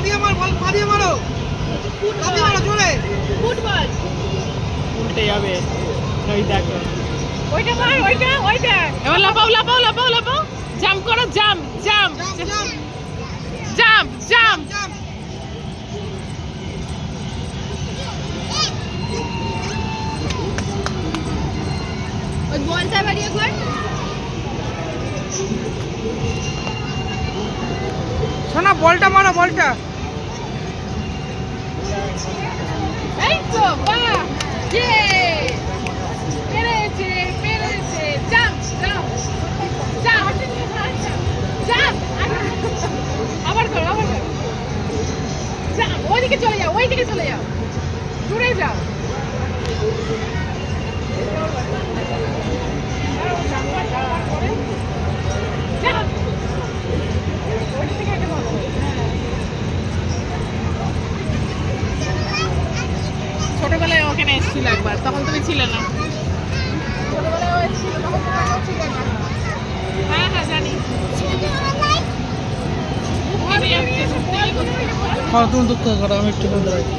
দিয়ে মার বল, পা দিয়ে মারো, পা দিয়ে মারো জোরে। ফুটবল উল্টে যাবে। ওই দেখো, ওইটা মার, ওইটা এবার লাফাও লাফাও লাফাও লাফাও, জাম্প করো, jump jump jump jump jump jump. Jump. ওই বলটা বাড়িয়ে কর। সোনা বলটা মারো, বলটা। এই তো বাহ, ইয়ে পেরেছে পেরেছে। জাম্প জাম্প জাম্প জাম্প, আবার করো আবার করো। জাম্প, ওইদিকে চলে যাও, ওইদিকে চলে যাও, দূরে যাও। জাম্প, ওইদিকে একটা মারো। ছোটবেলায় ওখানে এসেছিল একবার, তখন তুমি ছিলে না। ছোটবেলায় ও ছিল, তখন তোমরা ছিলে না। হ্যাঁ হ্যাঁ জানি। হ্যাঁ তুমি দুঃখ করো, আমি একটু বন্ধ রাখি।